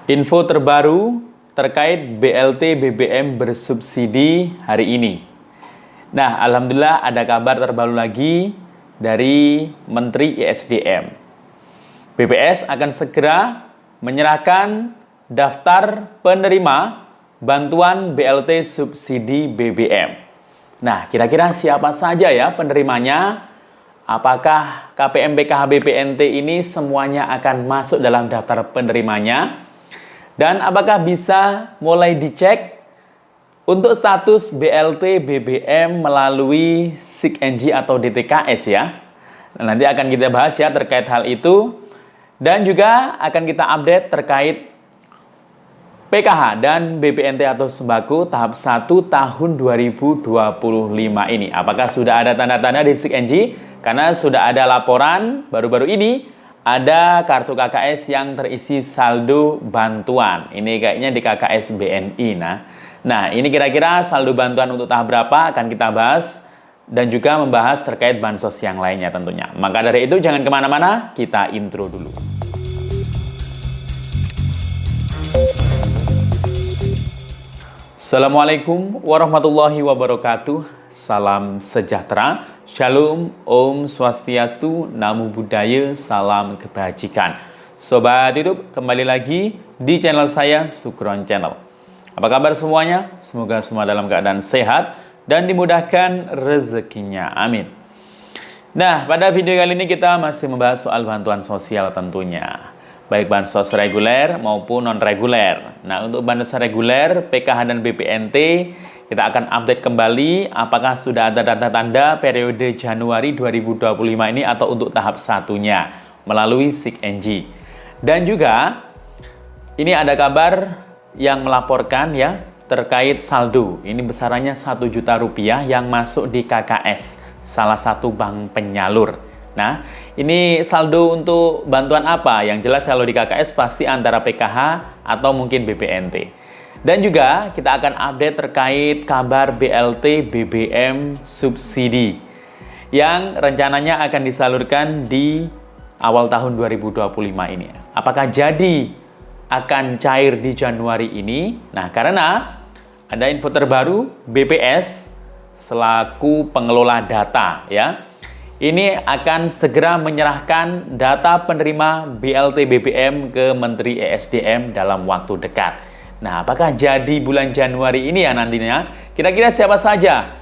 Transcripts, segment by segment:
Info terbaru terkait BLT BBM bersubsidi hari ini. Nah, alhamdulillah ada kabar terbaru lagi dari Menteri ESDM. BPS akan segera menyerahkan daftar penerima bantuan BLT subsidi BBM. Nah, kira-kira siapa saja ya penerimanya? Apakah KPM PKH BPNT ini semuanya akan masuk dalam daftar penerimanya? Dan apakah bisa mulai dicek untuk status BLT BBM melalui SIG-NG atau DTKS ya? Nah, nanti akan kita bahas ya terkait hal itu. Dan juga akan kita update terkait PKH dan BPNT atau sembako tahap 1 tahun 2025 ini. Apakah sudah ada tanda-tanda di SIG-NG? Karena sudah ada laporan baru-baru ini ada kartu KKS yang terisi saldo bantuan. Ini kayaknya di KKS BNI. Nah, ini kira-kira saldo bantuan untuk tahap berapa akan kita bahas dan juga membahas terkait bansos yang lainnya tentunya. Maka dari itu jangan kemana-mana, kita intro dulu. Assalamualaikum warahmatullahi wabarakatuh. Salam sejahtera, Shalom, Om Swastiastu, Namo Buddhaya, salam kebajikan. Sobat YouTube, kembali lagi di channel saya, Sukron Channel. Apa kabar semuanya? Semoga semua dalam keadaan sehat dan dimudahkan rezekinya. Amin. Nah, pada video kali ini kita masih membahas soal bantuan sosial tentunya. Baik bansos reguler maupun non-reguler. Nah, untuk bansos reguler, PKH dan BPNT, kita akan update kembali apakah sudah ada tanda-tanda periode Januari 2025 ini atau untuk tahap satunya melalui SIG-NG. Dan juga ini ada kabar yang melaporkan ya terkait saldo. Ini besarannya 1 juta rupiah yang masuk di KKS, salah satu bank penyalur. Nah, ini saldo untuk bantuan apa? Yang jelas kalau di KKS pasti antara PKH atau mungkin BPNT. Dan juga kita akan update terkait kabar BLT BBM subsidi yang rencananya akan disalurkan di awal tahun 2025 ini. Apakah jadi akan cair di Januari ini? Nah, karena ada info terbaru BPS selaku pengelola data ya. Ini akan segera menyerahkan data penerima BLT BBM ke Menteri ESDM dalam waktu dekat. Nah, apakah jadi bulan Januari ini ya nantinya? Kira-kira siapa saja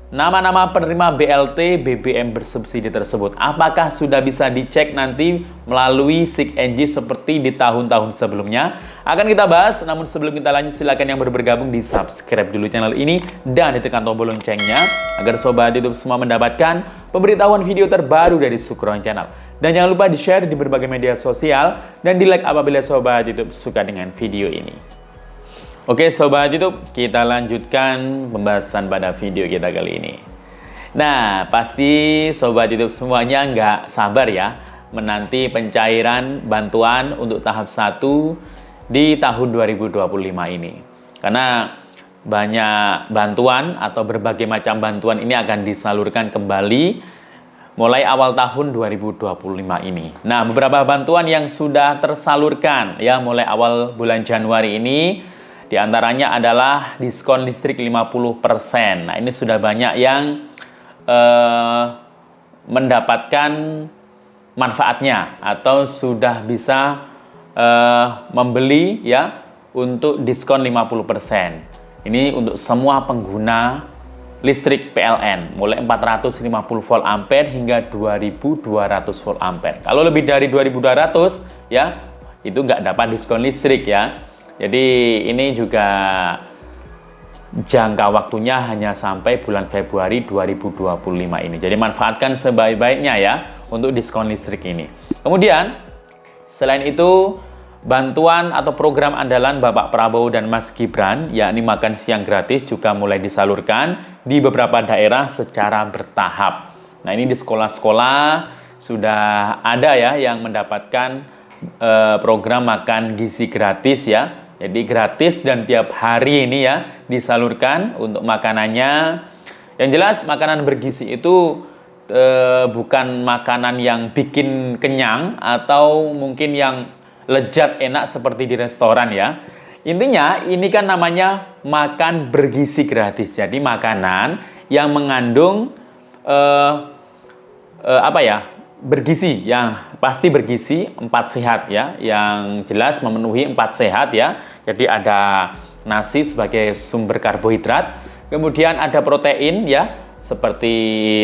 nama-nama penerima BLT BBM bersubsidi tersebut? Apakah sudah bisa dicek nanti melalui SIG-NG seperti di tahun-tahun sebelumnya? Akan kita bahas, namun sebelum kita lanjut silakan yang baru bergabung di subscribe dulu channel ini dan ditekan tombol loncengnya agar sobat YouTube semua mendapatkan pemberitahuan video terbaru dari Sukron Channel. Dan jangan lupa di-share di berbagai media sosial dan di-like apabila sobat YouTube suka dengan video ini. Oke sobat YouTube, kita lanjutkan pembahasan pada video kita kali ini. Nah, pasti sobat YouTube semuanya nggak sabar ya menanti pencairan bantuan untuk tahap 1 di tahun 2025 ini. Karena banyak bantuan atau berbagai macam bantuan ini akan disalurkan kembali mulai awal tahun 2025 ini. Nah, beberapa bantuan yang sudah tersalurkan ya mulai awal bulan Januari ini, di antaranya adalah diskon listrik 50%. Nah, ini sudah banyak yang mendapatkan manfaatnya atau sudah bisa membeli ya untuk diskon 50%. Ini untuk semua pengguna listrik PLN mulai 450 volt ampere hingga 2200 volt ampere. Kalau lebih dari 2200 ya itu nggak dapat diskon listrik ya. Jadi ini juga jangka waktunya hanya sampai bulan Februari 2025 ini. Jadi manfaatkan sebaik-baiknya ya untuk diskon listrik ini. Kemudian selain itu bantuan atau program andalan Bapak Prabowo dan Mas Gibran yakni makan siang gratis juga mulai disalurkan di beberapa daerah secara bertahap. Nah, ini di sekolah-sekolah sudah ada ya yang mendapatkan program makan gizi gratis ya. Jadi gratis dan tiap hari ini ya disalurkan untuk makanannya. Yang jelas makanan bergizi itu bukan makanan yang bikin kenyang atau mungkin yang lezat enak seperti di restoran ya. Intinya ini kan namanya makan bergizi gratis. Jadi makanan yang mengandung bergizi, yang pasti bergizi, 4 sehat ya, yang jelas memenuhi 4 sehat ya. Jadi ada nasi sebagai sumber karbohidrat, kemudian ada protein ya, seperti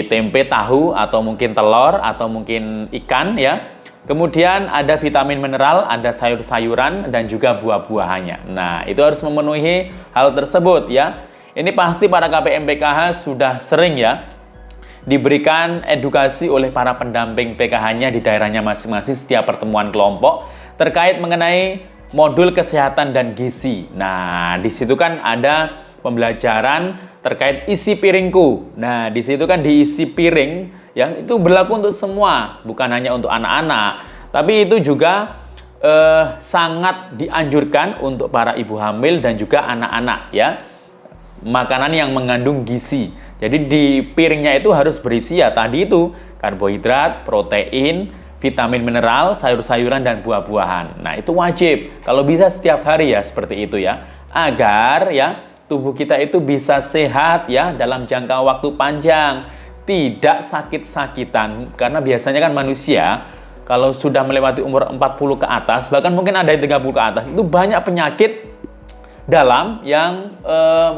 tempe, tahu, atau mungkin telur, atau mungkin ikan ya. Kemudian ada vitamin mineral, ada sayur-sayuran, dan juga buah-buahannya. Nah, itu harus memenuhi hal tersebut ya. Ini pasti para KPM PKH sudah sering ya diberikan edukasi oleh para pendamping PKH-nya di daerahnya masing-masing setiap pertemuan kelompok terkait mengenai modul kesehatan dan gizi. Nah, di situ kan ada pembelajaran terkait isi piringku. Nah, di situ kan diisi piring ya, itu berlaku untuk semua, bukan hanya untuk anak-anak, tapi itu juga sangat dianjurkan untuk para ibu hamil dan juga anak-anak ya. Makanan yang mengandung gizi. Jadi di piringnya itu harus berisi ya tadi itu karbohidrat, protein, vitamin mineral, sayur-sayuran dan buah-buahan. Nah, itu wajib. Kalau bisa setiap hari ya seperti itu ya. Agar ya tubuh kita itu bisa sehat ya dalam jangka waktu panjang, tidak sakit-sakitan. Karena biasanya kan manusia kalau sudah melewati umur 40 ke atas, bahkan mungkin ada yang 30 ke atas, itu banyak penyakit dalam yang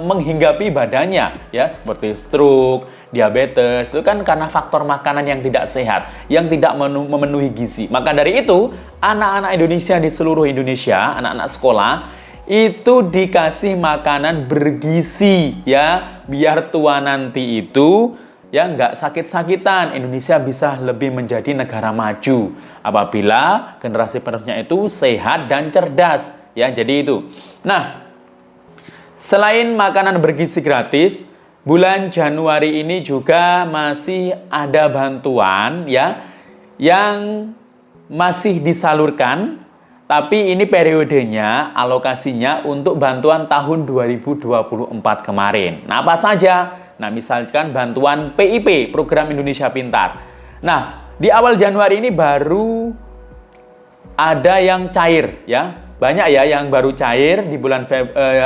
menghinggapi badannya ya, seperti stroke, diabetes. Itu kan karena faktor makanan yang tidak sehat, yang tidak memenuhi gizi. Maka dari itu anak-anak Indonesia di seluruh Indonesia, anak-anak sekolah itu dikasih makanan bergizi ya, biar tua nanti itu ya nggak sakit-sakitan. Indonesia bisa lebih menjadi negara maju apabila generasi penerusnya itu sehat dan cerdas ya. Jadi itu. Nah, selain makanan bergizi gratis, bulan Januari ini juga masih ada bantuan ya yang masih disalurkan, tapi ini periodenya, alokasinya untuk bantuan tahun 2024 kemarin. Nah, apa saja? Nah, misalkan bantuan PIP, Program Indonesia Pintar. Nah, di awal Januari ini baru ada yang cair ya. Banyak ya yang baru cair di bulan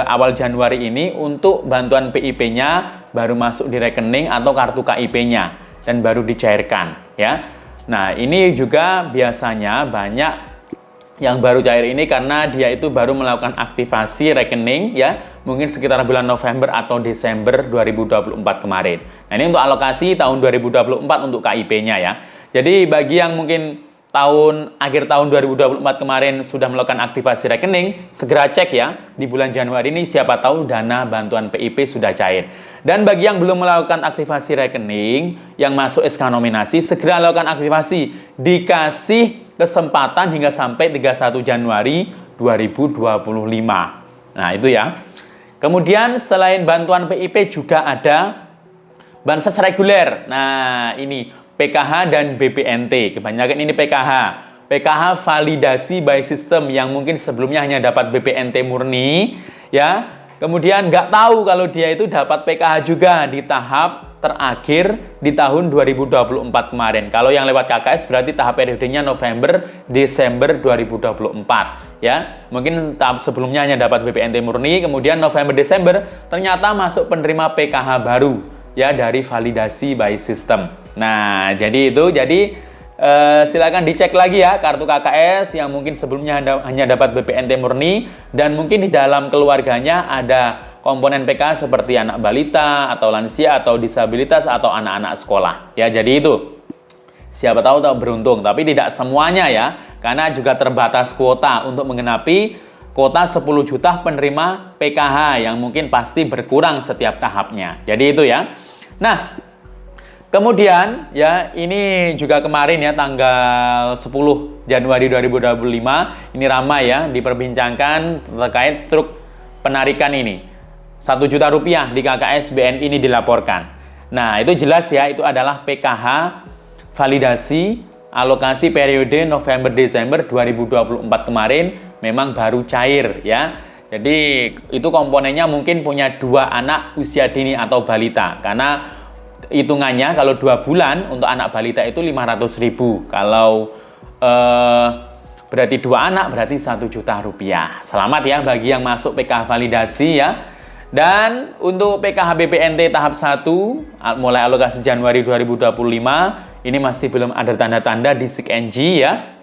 awal Januari ini untuk bantuan PIP-nya baru masuk di rekening atau kartu KIP-nya dan baru dicairkan ya. Nah, ini juga biasanya banyak yang baru cair ini karena dia itu baru melakukan aktivasi rekening ya, mungkin sekitar bulan November atau Desember 2024 kemarin. Nah, ini untuk alokasi tahun 2024 untuk KIP-nya ya. Jadi bagi yang mungkin akhir tahun 2024 kemarin sudah melakukan aktivasi rekening, segera cek ya di bulan Januari ini, siapa tahu dana bantuan PIP sudah cair. Dan bagi yang belum melakukan aktivasi rekening yang masuk SK nominasi, segera lakukan aktivasi, dikasih kesempatan hingga sampai 31 Januari 2025. Nah, itu ya. Kemudian selain bantuan PIP juga ada bansos reguler. Nah, ini PKH dan BPNT, kebanyakan ini PKH. PKH validasi by system yang mungkin sebelumnya hanya dapat BPNT murni, ya. Kemudian nggak tahu kalau dia itu dapat PKH juga di tahap terakhir di tahun 2024 kemarin. Kalau yang lewat KKS berarti tahap periodenya November, Desember 2024, ya. Mungkin tahap sebelumnya hanya dapat BPNT murni, kemudian November, Desember ternyata masuk penerima PKH baru, ya, dari validasi by system. Nah, jadi itu, silakan dicek lagi ya kartu KKS yang mungkin sebelumnya hanya dapat BPNT murni dan mungkin di dalam keluarganya ada komponen PK seperti anak balita atau lansia atau disabilitas atau anak-anak sekolah. Ya, jadi itu. Siapa tahu beruntung, tapi tidak semuanya ya, karena juga terbatas kuota untuk menggenapi kuota 10 juta penerima PKH yang mungkin pasti berkurang setiap tahapnya. Jadi itu ya. Nah, kemudian ya ini juga kemarin ya tanggal 10 Januari 2025 ini ramai ya diperbincangkan terkait struk penarikan ini. 1 juta rupiah di KKS BNI ini dilaporkan. Nah, itu jelas ya, itu adalah PKH validasi alokasi periode November-Desember 2024 kemarin memang baru cair ya. Jadi itu komponennya mungkin punya 2 anak usia dini atau balita, karena hitungannya kalau 2 bulan untuk anak balita itu 500.000, kalau berarti 2 anak, berarti 1 juta rupiah. Selamat ya bagi yang masuk PKH validasi ya. Dan untuk PKH BPNT tahap 1, mulai alokasi Januari 2025, ini masih belum ada tanda-tanda di SIKNG ya.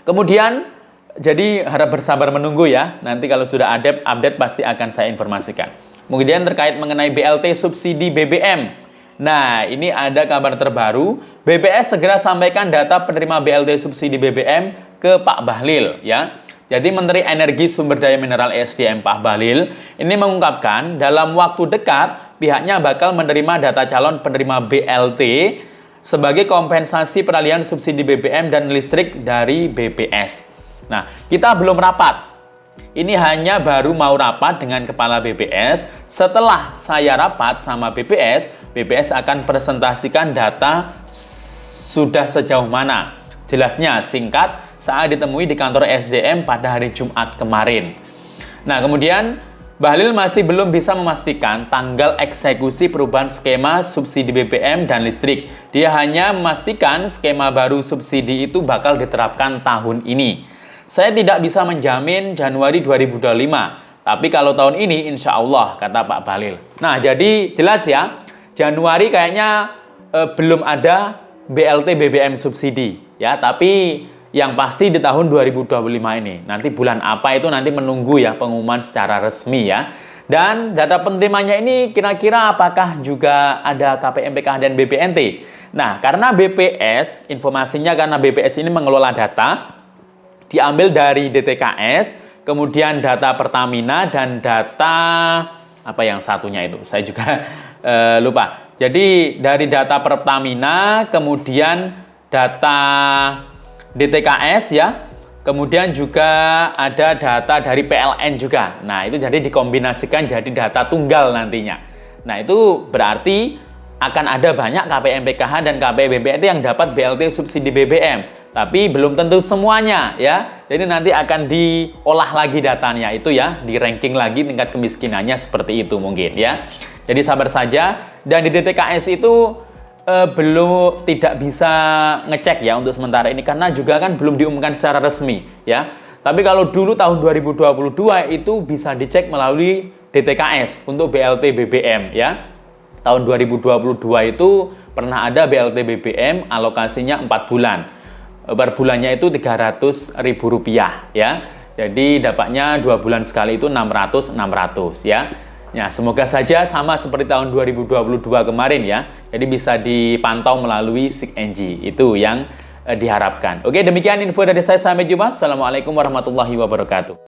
Kemudian, jadi harap bersabar menunggu ya. Nanti kalau sudah update pasti akan saya informasikan. Kemudian terkait mengenai BLT subsidi BBM. Nah, ini ada kabar terbaru. BPS segera sampaikan data penerima BLT subsidi BBM ke Pak Bahlil ya. Jadi Menteri Energi Sumber Daya Mineral ESDM Pak Bahlil ini mengungkapkan dalam waktu dekat pihaknya bakal menerima data calon penerima BLT sebagai kompensasi peralihan subsidi BBM dan listrik dari BPS. Nah, kita belum rapat. Ini hanya baru mau rapat dengan Kepala BPS. Setelah saya rapat sama BPS, BPS akan presentasikan data sudah sejauh mana. Jelasnya singkat saat ditemui di kantor SDM pada hari Jumat kemarin. Nah, kemudian Bahlil masih belum bisa memastikan tanggal eksekusi perubahan skema subsidi BBM dan listrik. Dia hanya memastikan skema baru subsidi itu bakal diterapkan tahun ini. Saya tidak bisa menjamin Januari 2025, tapi kalau tahun ini insya Allah, kata Pak Bahlil. Nah, jadi jelas ya, Januari kayaknya belum ada BLT BBM subsidi, ya. Tapi yang pasti di tahun 2025 ini. Nanti bulan apa itu nanti menunggu ya pengumuman secara resmi ya. Dan data penerimanya ini kira-kira apakah juga ada KPM, PKH, dan BPNT? Nah, karena BPS, informasinya karena BPS ini mengelola data, diambil dari DTKS, kemudian data Pertamina, dan data apa yang satunya itu saya juga lupa. Jadi dari data Pertamina, kemudian data DTKS ya, kemudian juga ada data dari PLN juga. Nah, itu jadi dikombinasikan jadi data tunggal nantinya. Nah, itu berarti akan ada banyak KPM PKH dan KPM BPNT yang dapat BLT subsidi BBM. Tapi belum tentu semuanya ya. Jadi nanti akan diolah lagi datanya itu ya, di ranking lagi tingkat kemiskinannya seperti itu mungkin ya. Jadi sabar saja. Dan di DTKS itu belum tidak bisa ngecek ya untuk sementara ini karena juga kan belum diumumkan secara resmi ya. Tapi kalau dulu tahun 2022 itu bisa dicek melalui DTKS untuk BLT BBM ya. Tahun 2022 itu pernah ada BLT BBM alokasinya 4 bulan. Per bulannya itu Rp300.000 ya. Jadi dapatnya 2 bulan sekali itu 600 ya. Ya, semoga saja sama seperti tahun 2022 kemarin ya. Jadi bisa dipantau melalui SIKNG. Itu yang diharapkan. Oke, demikian info dari saya. Sampai jumpa. Assalamualaikum warahmatullahi wabarakatuh.